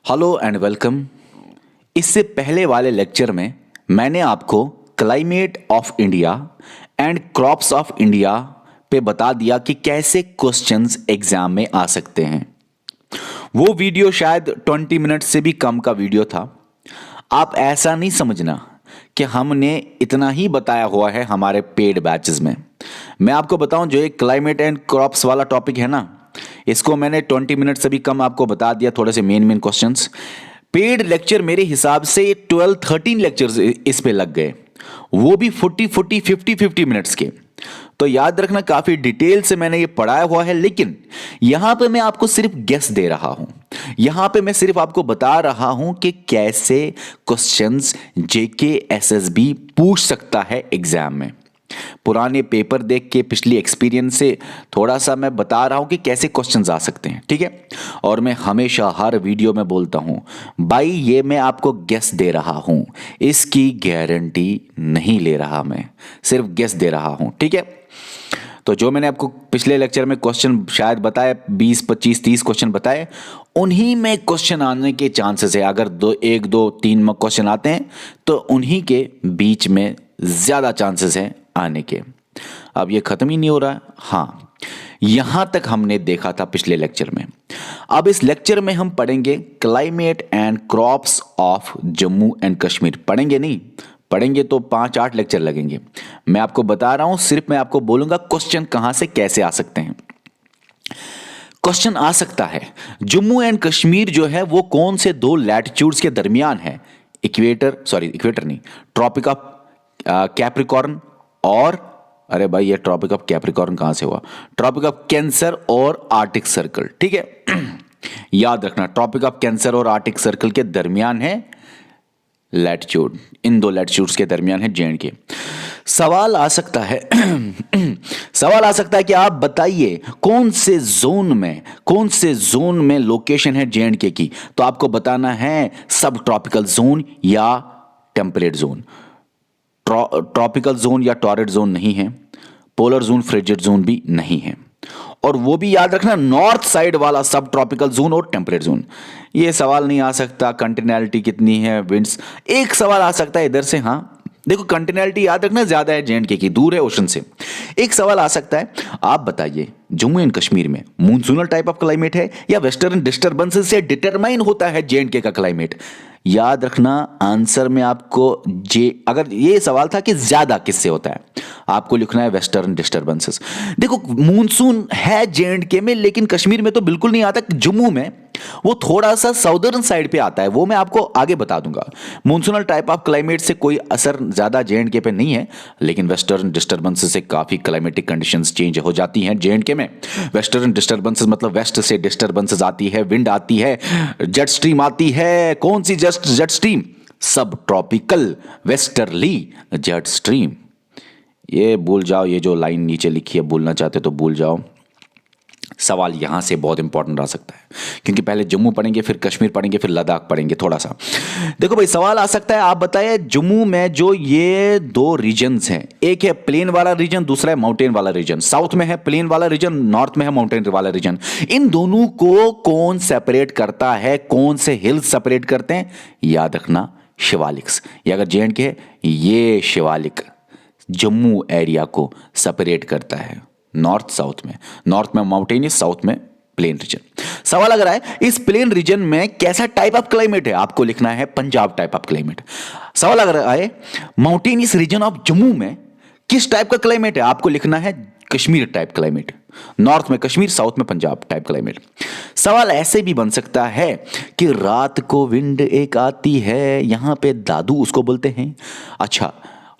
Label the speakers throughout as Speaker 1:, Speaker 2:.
Speaker 1: Hello and welcome. इससे पहले वाले लेक्चर में मैंने आपको climate of India and crops of India पे बता दिया कि कैसे क्वेश्चंस एग्जाम में आ सकते हैं। वो वीडियो शायद 20 मिनट से भी कम का वीडियो था। आप ऐसा नहीं समझना कि हमने इतना ही बताया हुआ है हमारे पेड बैचेस में। मैं आपको बताऊं, जो ये क्लाइमेट एंड क्रॉप्स वाला टॉपिक है ना, इसको मैंने 20 मिनट से भी कम आपको बता दिया, थोड़े से मेन क्वेश्चंस। पेड लेक्चर मेरे हिसाब से 12-13 लेक्चर्स इस पे लग गए, वो भी 40-40 50-50 मिनट्स के। तो याद रखना, काफी डिटेल से मैंने ये पढ़ाया हुआ है, लेकिन यहां पे मैं आपको सिर्फ गेस दे रहा हूं। यहां पे मैं सिर्फ आपको बता रहा हूं कि कैसे क्वेश्चंस जेके एसएसबी पूछ सकता है एग्जाम में। पुराने पेपर देख के, पिछली एक्सपीरियंस से थोड़ा सा मैं बता रहा हूं कि कैसे क्वेश्चंस आ सकते हैं, ठीक है। और मैं हमेशा हर वीडियो में बोलता हूं, भाई ये मैं आपको गेस दे रहा हूं, इसकी गारंटी नहीं ले रहा, मैं सिर्फ गेस दे रहा हूं, ठीक है। तो जो मैंने आपको पिछले लेक्चर में क्वेश्चन शायद बताए, 20 25 30 क्वेश्चन बताए, उन्हीं में क्वेश्चन आने के चांसेस है। अगर 1 2 3 क्वेश्चन आते हैं तो उन्हीं के बीच में ज्यादा चांसेस हैं आने के। अब ये खत्म ही नहीं हो रहा है। हाँ, यहां तक हमने देखा था पिछले लेक्चर में। अब इस लेक्चर में हम पढ़ेंगे climate and crops of Jammu and Kashmir. पढ़ेंगे नहीं, पढ़ेंगे तो 5-8 लेक्चर लगेंगे। मैं आपको बता रहा हूं, सिर्फ मैं आपको बोलूंगा क्वेश्चन कहां से कैसे आ सकते हैं। क्वेश्चन आ सकता है, जम्मू एंड कश्मीर जो है वो कौन से 2 लैटिट्यूड्स के दरमियान है? इक्वेटर नहीं, ट्रॉपिक ऑफ कैप्रिकॉर्न और, अरे भाई ये ट्रॉपिक ऑफ कैप्रिकॉर्न कहां से हुआ? ट्रॉपिक ऑफ कैंसर और आर्टिक सर्कल, ठीक है। याद रखना, ट्रॉपिक ऑफ कैंसर और आर्टिक सर्कल के दरमियान है लैटिट्यूड। इन 2 लैटिट्यूड्स के दरमियान है जेएंडके। सवाल आ सकता है सवाल आ सकता है कि आप बताइए कौन से जोन में लोकेशन है जेएंडके की। तो आपको बताना है सब ट्रॉपिकल जोन या टेम्परेट जोन। ट्रॉपिकल जोन या टॉरेट जोन नहीं है, पोलर जोन, फ्रिजिड जोन भी नहीं है, और वो भी याद रखना नॉर्थ साइड वाला सब ट्रॉपिकल जोन और टेम्परेट जोन। ये सवाल नहीं आ सकता कंटिन्यूलिटी कितनी है, विंड्स। एक सवाल आ सकता है इधर से, हाँ देखो कंटिन्यूलिटी याद रखना ज्यादा है जेएंडके की, दूर है ओशन से। एक सवाल आ सकता है, आप बताइए जम्मू एंड कश्मीर में मूनसूनल टाइप ऑफ क्लाइमेट है या वेस्टर्न डिस्टर्बेंसेस से डिटरमाइन होता है जेएंडके का क्लाइमेट? याद रखना आंसर में आपको अगर ये सवाल था कि ज्यादा किससे होता है, आपको लिखना है वेस्टर्न डिस्टर्बेंसेस। देखो मूनसून है जेएंडके में, लेकिन कश्मीर में तो बिल्कुल नहीं आता। जम्मू में वो थोड़ा सा साउदर्न साइड पे आता है, वो मैं आपको आगे बता दूंगा। मूनसूनल टाइप ऑफ क्लाइमेट से कोई असर ज्यादा जेएंडके पे नहीं है, लेकिन वेस्टर्न डिस्टर्बेंसेस से काफी क्लाइमेटिक कंडीशंस चेंज हो जाती हैं जेएंडके में। वेस्टर्न डिस्टर्बेंसेस मतलब वेस्ट से डिस्टर्बेंसेस आती है, विंड आती है, जेट स्ट्रीम आती है। कौन सी जेट स्ट्रीम? सब ट्रॉपिकल वेस्टर्ली जेट स्ट्रीम। ये भूल जाओ, ये जो लाइन नीचे लिखी है भूलना चाहते तो भूल जाओ। सवाल यहां से बहुत इंपॉर्टेंट आ सकता है, क्योंकि पहले जम्मू पढ़ेंगे, फिर कश्मीर पढ़ेंगे, फिर लद्दाख पढ़ेंगे थोड़ा सा। देखो भाई सवाल आ सकता है, आप बताइए जम्मू में जो ये 2 रीजन्स हैं, एक है प्लेन वाला रीजन, दूसरा है माउंटेन वाला रीजन। साउथ में है प्लेन वाला रीजन, नॉर्थ में है माउंटेन वाला रीजन। इन दोनों को कौन सेपरेट करता है? कौन से हिल्स सेपरेट करते हैं? याद रखना शिवालिक्स। ये अगर जेएंडके है, ये शिवालिक जम्मू एरिया को सेपरेट करता है नॉर्थ में माउंटेनियस, साउथ में प्लेन रीजन। सवाल अगर आए इस प्लेन रीजन में कैसा टाइप ऑफ क्लाइमेट है, आपको लिखना है पंजाब टाइप ऑफ क्लाइमेट। सवाल अगर आए माउंटेनियस रीजन ऑफ जम्मू में किस टाइप का क्लाइमेट है, आपको लिखना है कश्मीर टाइप क्लाइमेट। नॉर्थ में कश्मीर, साउथ में पंजाब टाइप क्लाइमेट। सवाल ऐसे भी बन सकता है कि रात को विंड एक आती है, यहां पे दादू उसको बोलते हैं। अच्छा,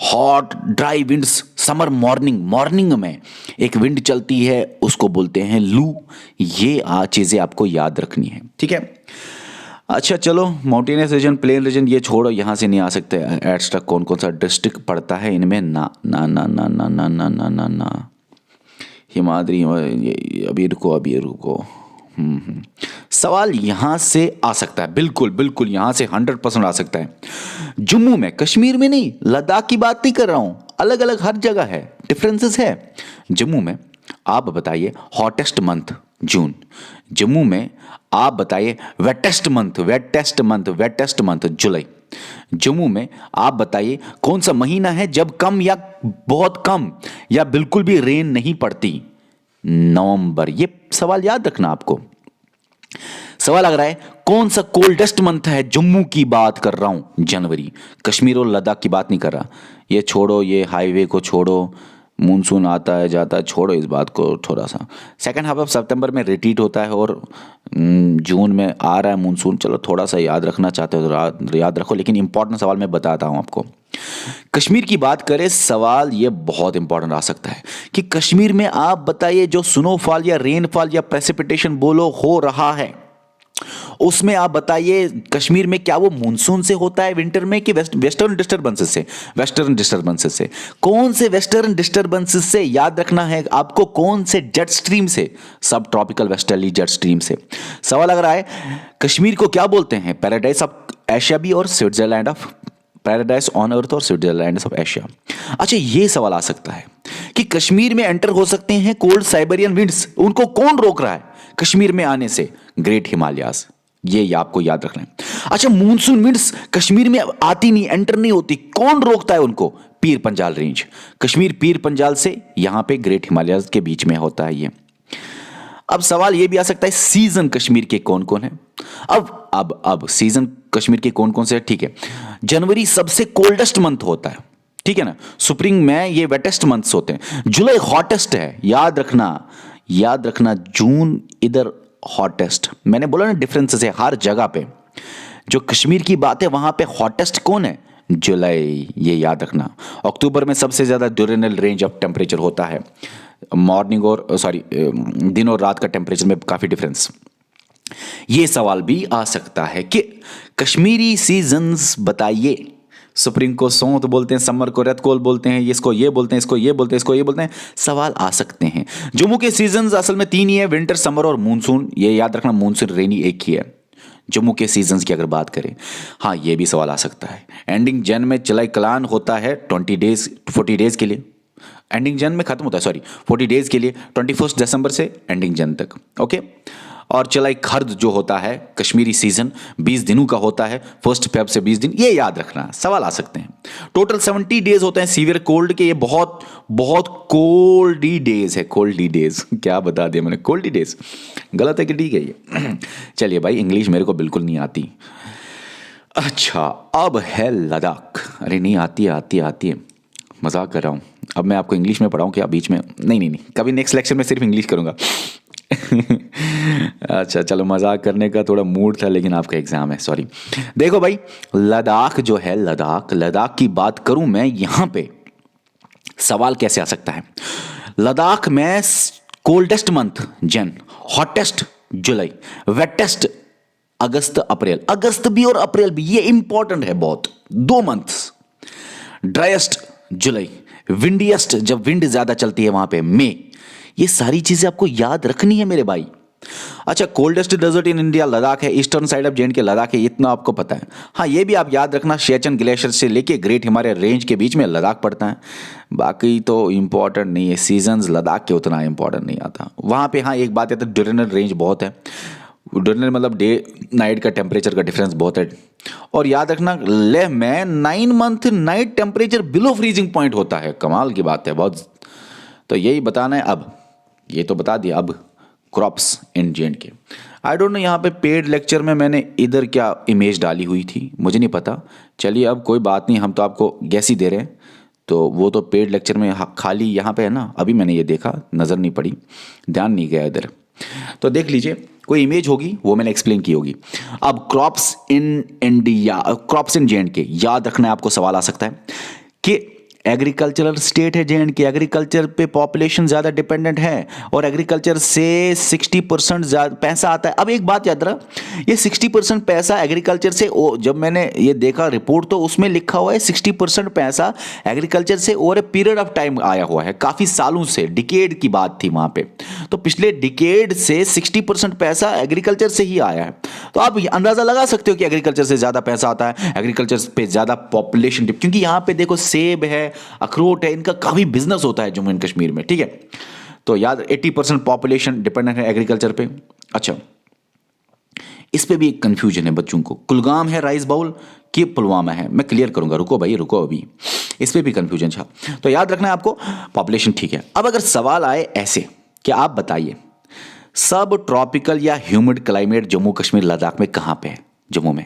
Speaker 1: hot dry winds summer morning में एक विंड चलती है, उसको बोलते हैं लू। ये चीजें आपको याद रखनी है, ठीक है। अच्छा चलो, माउंटेनियस रीजन, प्लेन रीजन ये छोड़ो, यहां से नहीं आ सकते। एटस्ट्रा कौन कौन सा डिस्ट्रिक्ट पड़ता है इनमें? ना ना ना ना ना ना ना ना ना ना हिमाद्री, अभी रुको। सवाल यहां से आ सकता है, बिल्कुल यहां से 100% आ सकता है। जम्मू में, कश्मीर में नहीं, लद्दाख की बात नहीं कर रहा हूं, अलग अलग हर जगह है, डिफरेंसेस है। जम्मू में आप बताइए हॉटेस्ट मंथ जून। जम्मू में आप बताइए wettest month, wettest month, wettest month जुलाई। जम्मू में आप बताइए कौन सा महीना है जब कम या बहुत कम या बिल्कुल भी रेन नहीं पड़ती? नवंबर। ये सवाल याद रखना आपको। सवाल लग रहा है कौन सा कोल्डेस्ट मंथ है? जम्मू की बात कर रहा हूं, जनवरी। कश्मीर और लद्दाख की बात नहीं कर रहा। ये छोड़ो, ये हाईवे को छोड़ो, मानसून आता है जाता है, छोड़ो इस बात को थोड़ा सा। सेकंड हाफ ऑफ सितंबर में रिट्रीट होता है और जून में आ रहा है मानसून। चलो थोड़ा सा याद रखना चाहते हो तो याद रखो, लेकिन इंपॉर्टेंट सवाल मैं बताता हूं आपको। कश्मीर की बात करें, सवाल ये बहुत इंपॉर्टेंट आ सकता है कि कश्मीर में आप बताइए जो स्नोफॉल या रेनफॉल या प्रेसिपिटेशन बोलो हो रहा है, उसमें आप बताइए कश्मीर में क्या वो मानसून से होता है विंटर में कि वेस्टर्न डिस्टर्बेंसेस से? वेस्टर्न डिस्टर्बेंसेस से। कौन से वेस्टर्न डिस्टर्बेंसेस से? याद रखना है आपको, कौन से जेट स्ट्रीम से? सब ट्रॉपिकल वेस्टर्ली जेट स्ट्रीम से। सवाल लग रहा है कश्मीर को क्या बोलते हैं? पैराडाइज ऑफ एशिया भी और Switzerland of paradise on earth और स्विट्जरलैंड ऑफ एशिया। अच्छा, ये सवाल आ सकता है कि कश्मीर में एंटर हो सकते हैं कोल्ड साइबेरियन विंड्स, उनको कौन रोक रहा है कश्मीर में आने से? ग्रेट हिमालयाज। ये आपको याद रखना है। अच्छा, मानसून विंड्स कश्मीर में आती नहीं, एंटर नहीं होती, कौन रोकता है उनको? पीर पंजाल रेंज। कश्मीर पीर पंजाल से यहां पे ग्रेट हिमालयाज के बीच में होता है ये। अब सवाल ये भी आ सकता है सीजन कश्मीर के कौन कौन है? अब सीजन कश्मीर के कौन कौन से है? ठीक है, जनवरी सबसे कोल्डेस्ट मंथ होता है, ठीक है ना। स्प्रिंग में ये वेटेस्ट मंथ्स होते हैं। जुलाई हॉटेस्ट है, याद रखना, याद रखना। जून इधर हॉटेस्ट। मैंने बोला ना डिफरेंसेस है हर जगह पे। जो कश्मीर की बात है वहां पे हॉटेस्ट कौन है? जुलाई, ये याद रखना। अक्टूबर में सबसे ज्यादा ड्यूरेनल रेंज ऑफ टेम्परेचर होता है। मॉर्निंग और दिन और रात का टेम्परेचर में काफी डिफरेंस। ये सवाल भी आ सकता है कि कश्मीरी सीजन्स बताइए। स्प्रिंग को सोंत बोलते हैं, समर को रेतकोल बोलते हैं, इसको ये बोलते हैं, इसको ये बोलते हैं, इसको ये बोलते हैं। सवाल आ सकते हैं। जम्मू के सीजन्स असल में 3 ही है, विंटर, समर और मानसून। ये याद रखना, मानसून रेनी एक ही है जम्मू के सीजन्स की अगर बात करें। हाँ, ये भी सवाल आ सकता है। एंडिंग जन में चलाई कलान होता है 40 डेज के लिए। एंडिंग जन में खत्म होता है 40 डेज के लिए, 21 दिसंबर से एंडिंग जन तक। ओके। और चलाई खर्द जो होता है कश्मीरी सीजन 20 दिनों का होता है, 1 फेब से 20 दिन। ये याद रखना, सवाल आ सकते हैं। टोटल 70 डेज होते हैं सीवियर कोल्ड के। ये बहुत बहुत कोल्डी डेज है, कोल्डी डेज। क्या बता दिया मैंने, कोल्डी डेज। गलत है कि ठीक है ये? चलिए भाई, इंग्लिश मेरे को बिल्कुल नहीं आती। अच्छा, अब है लद्दाख। अरे नहीं आती है, आती है, मजाक कर रहा हूँ। अब मैं आपको इंग्लिश में पढ़ाऊँ क्या बीच में? नहीं, कभी नेक्स्ट लेक्चर में सिर्फ इंग्लिश करूँगा। अच्छा चलो, मजाक करने का थोड़ा मूड था, लेकिन आपका एग्जाम है, सॉरी। देखो भाई, लद्दाख जो है, लद्दाख की बात करूं मैं यहां पे, सवाल कैसे आ सकता है? लद्दाख में कोल्डेस्ट मंथ जन, हॉटेस्ट जुलाई, वेटेस्ट अगस्त अप्रैल। अगस्त भी और अप्रैल भी, ये इंपॉर्टेंट है बहुत, 2 मंथ्स। ड्राइएस्ट जुलाई, विंडिएस्ट जब विंड ज्यादा चलती है वहां पे मई। ये सारी चीजें आपको याद रखनी है मेरे भाई। अच्छा, coldest desert in India Ladakh है, ईस्टर्न साइड ऑफ जेएंड के लद्दाख है, इतना आपको पता है। हाँ, ये भी आप याद रखना, सियाचिन ग्लेशियर से लेके ग्रेट हिमालय रेंज के बीच में लद्दाख पड़ता है। बाकी तो इंपॉर्टेंट नहीं है, सीजन्स लद्दाख के उतना इंपॉर्टेंट नहीं आता वहाँ पे। हाँ, एक बात है तो ड्यूरेनल रेंज बहुत है। ड्यूरेनल मतलब डे नाइट का टेम्परेचर का डिफरेंस बहुत है। और याद रखना, लेह में 9 month night temperature below freezing point होता है। कमाल की बात है बहुत। तो यही बताना है। अब ये तो बता दिया। अब क्रॉप्स इन जेएंड के, आई डोंट नो यहाँ पे पेड लेक्चर में मैंने इधर क्या इमेज डाली हुई थी, मुझे नहीं पता। चलिए अब कोई बात नहीं, हम तो आपको गैस ही दे रहे हैं। तो वो तो पेड लेक्चर में खाली यहाँ पे है ना, अभी मैंने ये देखा, नज़र नहीं पड़ी, ध्यान नहीं गया इधर। तो देख लीजिए, कोई इमेज होगी वो मैंने एक्सप्लेन की होगी। अब crops in India, crops in J and K, याद रखना है आपको। सवाल आ सकता है कि एग्रीकल्चरल स्टेट है जेएंड के, एग्रीकल्चर पे पॉपुलेशन ज़्यादा डिपेंडेंट है और एग्रीकल्चर से 60% पैसा आता है। अब एक बात याद रहा, ये 60% पैसा एग्रीकल्चर से, जब मैंने ये देखा रिपोर्ट तो उसमें लिखा हुआ है 60% पैसा एग्रीकल्चर से over a period of time आया हुआ है, काफ़ी सालों से, डिकेड की बात थी वहाँ पे। तो पिछले डिकेड से 60% पैसा एग्रीकल्चर से ही आया है। तो आप अंदाज़ा लगा सकते हो कि एग्रीकल्चर से ज़्यादा पैसा आता है, एग्रीकल्चर पे ज़्यादा पॉपुलेशन, क्योंकि यहाँ पे देखो सेब है, अखरोट है, इनका काफ़ी बिजनेस होता है जम्मू एंड कश्मीर में, ठीक है। तो याद 80% पॉपुलेशन डिपेंडेंट है एग्रीकल्चर पे। अच्छा, इस पे भी एक कंफ्यूजन है बच्चों को, कुलगाम है राइस बाउल कि पुलवामा है, मैं क्लियर करूंगा, रुको भाई रुको, अभी इस पे भी कंफ्यूजन था। तो याद रखना है आपको, पॉपुलेशन ठीक है। अब अगर सवाल आए ऐसे कि आप बताइए सब ट्रॉपिकल या ह्यूमिड क्लाइमेट जम्मू कश्मीर लद्दाख में कहां पे है? जम्मू में।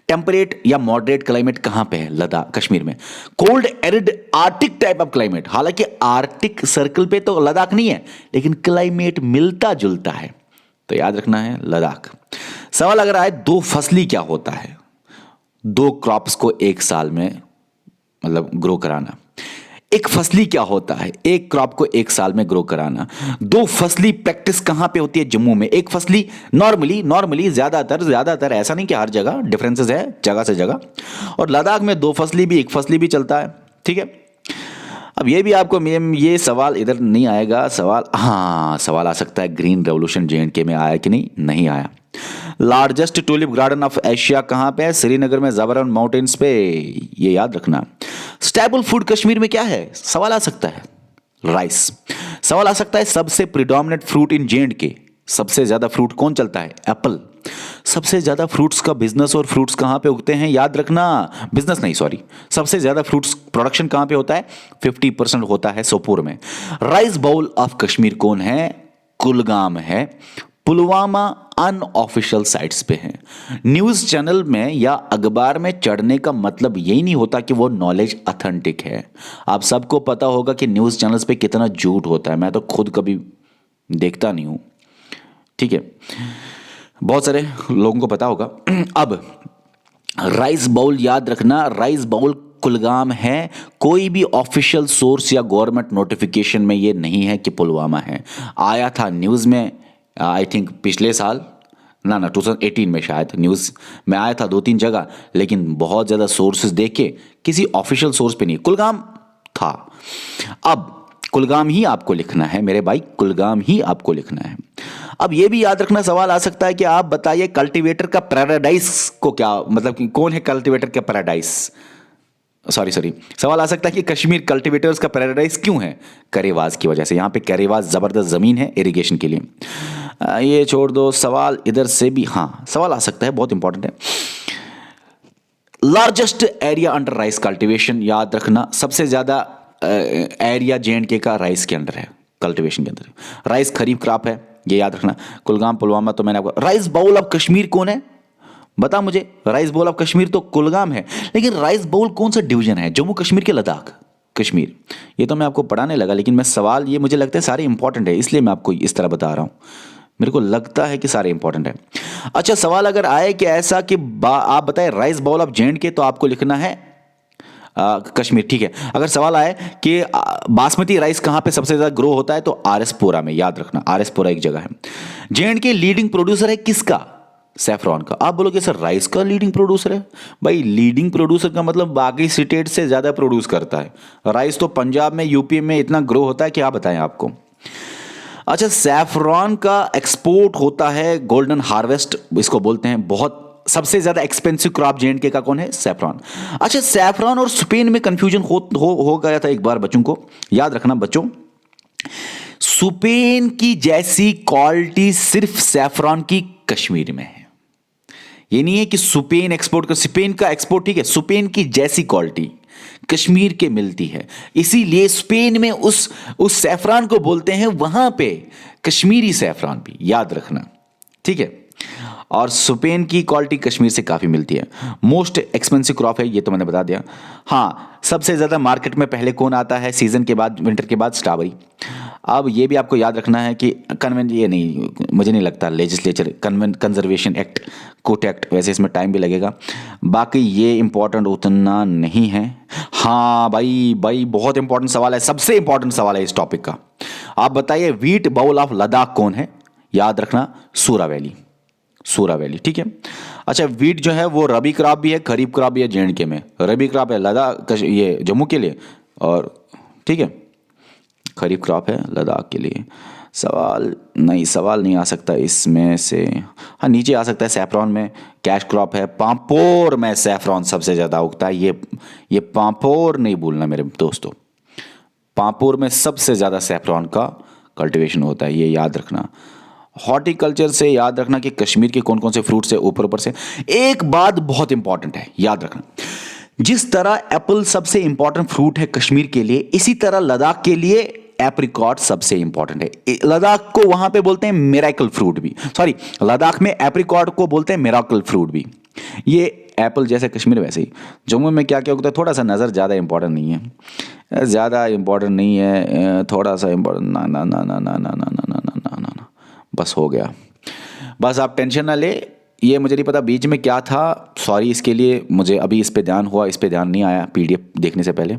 Speaker 1: टेम्परेट या मॉडरेट क्लाइमेट कहां पे है? लद्दाख कश्मीर में। Cold arid Arctic type of climate, हालांकि आर्टिक सर्कल पे तो लद्दाख नहीं है, लेकिन क्लाइमेट मिलता जुलता है, तो याद रखना है लद्दाख। सवाल अगर आए दो फसली क्या होता है? दो क्रॉप्स को एक साल में मतलब ग्रो कराना। एक फसली क्या होता है? एक क्रॉप को एक साल में ग्रो कराना। दो फसली प्रैक्टिस कहां पे होती है? जम्मू में। एक फसली नॉर्मली ज्यादातर ऐसा नहीं कि हर जगह, डिफरेंसेस है जगह से जगह। और लद्दाख में दो फसली भी, एक फसली भी चलता है, ठीक है। अब ये भी आपको ये सवाल इधर नहीं आएगा, सवाल आ सकता है ग्रीन रेवोल्यूशन जेएंडके में आया कि नहीं? नहीं आया। Largest tulip garden of Asia कहां पे है? श्रीनगर में, ज़बरन माउंटेन्स पे, ये याद रखना। स्टेबल फूड कश्मीर में क्या है? सवाल आ सकता है राइस। सवाल आ सकता है सबसे प्रिडोमिनेंट फ्रूट इन जेएंडके, सबसे ज्यादा फ्रूट कौन चलता है? एप्पल। सबसे ज्यादा फ्रूट्स का बिजनेस और फ्रूट्स कहां पे उगते हैं? याद रखना, बिजनेस नहीं सॉरी, सबसे ज्यादा फ्रूट्स प्रोडक्शन कहां पे होता है? 50% होता है सोपोर में। राइस बाउल ऑफ कश्मीर कौन है? कुलगाम है। पुलवामा अनऑफिशियल साइट्स पे है। न्यूज चैनल में या अखबार में चढ़ने का मतलब यही नहीं होता कि वो नॉलेज ऑथेंटिक है। आप सबको पता होगा कि न्यूज चैनल्स पे कितना झूठ होता है, मैं तो खुद कभी देखता नहीं हूं, ठीक है, बहुत सारे लोगों को पता होगा। अब राइस बाउल याद रखना, राइस बाउल कुलगाम है। कोई भी ऑफिशियल सोर्स या गवर्नमेंट नोटिफिकेशन में ये नहीं है कि पुलवामा है। आया था न्यूज़ में आई थिंक पिछले साल, ना 2018 में शायद न्यूज़ में आया था 2-3 जगह, लेकिन बहुत ज़्यादा सोर्सेज देखे किसी ऑफिशियल सोर्स पे नहीं, कुलगाम था। अब कुलगाम ही आपको लिखना है मेरे भाई, कुलगाम ही आपको लिखना है। अब ये भी याद रखना, सवाल आ सकता है कि आप बताइए कल्टीवेटर का पैराडाइज को क्या मतलब कि कौन है कल्टीवेटर का पैराडाइज? सॉरी सवाल आ सकता है कि कश्मीर कल्टीवेटर्स का पैराडाइज क्यों है? करेवाज की वजह से। यहाँ पे करेवाज जबरदस्त जमीन है इरिगेशन के लिए। ये छोड़ दो, सवाल इधर से भी सवाल आ सकता है, बहुत इंपॉर्टेंट है। Largest area under rice cultivation, याद रखना सबसे ज्यादा एरिया जेएंडके का राइस के अंदर है, कल्टीवेशन के अंदर। राइस खरीफ क्रॉप है, ये याद रखना। कुलगाम पुलवामा तो मैंने आपको। राइस बाउल ऑफ कश्मीर कौन है? बता मुझे। राइस बाउल ऑफ कश्मीर तो कुलगाम है, लेकिन राइस बाउल कौन सा डिवीजन है? जम्मू कश्मीर के लद्दाख कश्मीर? ये तो मैं आपको पढ़ाने लगा, लेकिन मैं सवाल ये मुझे लगता है सारे इंपॉर्टेंट है, इसलिए मैं आपको इस तरह बता रहा हूं। मेरे को लगता है कि सारे इंपॉर्टेंट है। अच्छा, सवाल अगर आए कि ऐसा कि आप बताएं राइस बाउल ऑफ जेएंडके, तो आपको लिखना है कश्मीर, ठीक है। अगर सवाल आए कि बासमती राइस कहां पे सबसे ज्यादा ग्रो होता है, तो आरएसपुरा में, याद रखना आरएसपुरा एक जगह है। जेएंडके लीडिंग प्रोड्यूसर है किसका? सैफरॉन का। आप बोलोगे सर राइस का लीडिंग प्रोड्यूसर है? भाई लीडिंग प्रोड्यूसर का मतलब बाकी स्टेट से ज्यादा प्रोड्यूस करता है। राइस तो पंजाब में, यूपी में इतना ग्रो होता है कि आप बताएं आपको। अच्छा, सैफरॉन का एक्सपोर्ट होता है, गोल्डन हार्वेस्ट इसको बोलते हैं। बहुत सबसे ज्यादा एक्सपेंसिव क्रॉप जेएंडके का कौन है? सैफरॉन। अच्छा, सैफरॉन और स्पेन में कंफ्यूजन हो गया था एक बार बच्चों को, याद रखना बच्चों। स्पेन की जैसी क्वालिटी सिर्फ सैफरॉन की कश्मीर में है। ये नहीं है कि स्पेन एक्सपोर्ट कर, स्पेन का एक्सपोर्ट ठीक है, स्पेन की जैसी क्वालिटी कश्मीर के मिलती है, इसीलिए स्पेन में उस सैफरान को बोलते हैं वहां पे कश्मीरी सैफरान भी, याद रखना, ठीक है। और स्पेन की क्वालिटी कश्मीर से काफ़ी मिलती है। मोस्ट एक्सपेंसिव क्रॉप है, ये तो मैंने बता दिया। सबसे ज़्यादा मार्केट में पहले कौन आता है सीजन के बाद, विंटर के बाद? स्ट्रॉबेरी। अब ये भी आपको याद रखना है कि ये नहीं, मुझे नहीं लगता legislature conservation act, coat act, वैसे इसमें टाइम भी लगेगा। बाकी ये इंपॉर्टेंट उतना नहीं है। भाई बहुत इंपॉर्टेंट सवाल है, सबसे इंपॉर्टेंट सवाल है इस टॉपिक का। आप बताइए व्हीट बाउल ऑफ लद्दाख कौन है? याद रखना सूरा वैली, ठीक है। अच्छा, व्हीट जो है वो रबी क्रॉप भी है, खरीफ क्रॉप भी है। जेएंडके में रबी क्रॉप है लद्दाख, ये जम्मू के लिए, और ठीक है खरीफ क्रॉप है लद्दाख के लिए। सवाल नहीं आ सकता इसमें से। नीचे आ सकता है सैफरॉन में कैश क्रॉप है। पांपोर में सैफरॉन सबसे ज़्यादा उगता है। ये पांपोर नहीं भूलना मेरे दोस्तों, पांपोर में सबसे ज़्यादा सैफरॉन का कल्टीवेशन होता है, ये याद रखना। हॉर्टिकल्चर से याद रखना कि कश्मीर के कौन कौन से फ्रूट्स है ऊपर ऊपर से। एक बात बहुत इंपॉर्टेंट है, याद रखना, जिस तरह एप्पल सबसे इंपॉर्टेंट फ्रूट है कश्मीर के लिए, इसी तरह लद्दाख के लिए एप्रिकॉट सबसे इंपॉर्टेंट है। लद्दाख को वहां पे बोलते हैं मिरेकल फ्रूट भी, सॉरी, लद्दाख में एप्रिकॉट को बोलते हैं मिराकल फ्रूट भी। ये एप्पल जैसे कश्मीर वैसे ही जम्मू में क्या क्या होता है, थोड़ा सा नज़र ज़्यादा इंपॉर्टेंट नहीं है, ज़्यादा इंपॉर्टेंट नहीं है, थोड़ा सा इंपॉर्टेंट, ना ना ना ना ना ना ना ना ना ना ना ना, बस हो गया। बस आप टेंशन ना ले, ये मुझे नहीं पता बीच में क्या था, सॉरी इसके लिए, मुझे अभी इस पे ध्यान हुआ, इस पे ध्यान नहीं आया पीडीएफ देखने से पहले।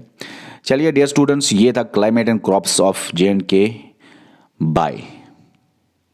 Speaker 1: चलिए डियर स्टूडेंट्स, ये था climate and crops of J and के। बाय।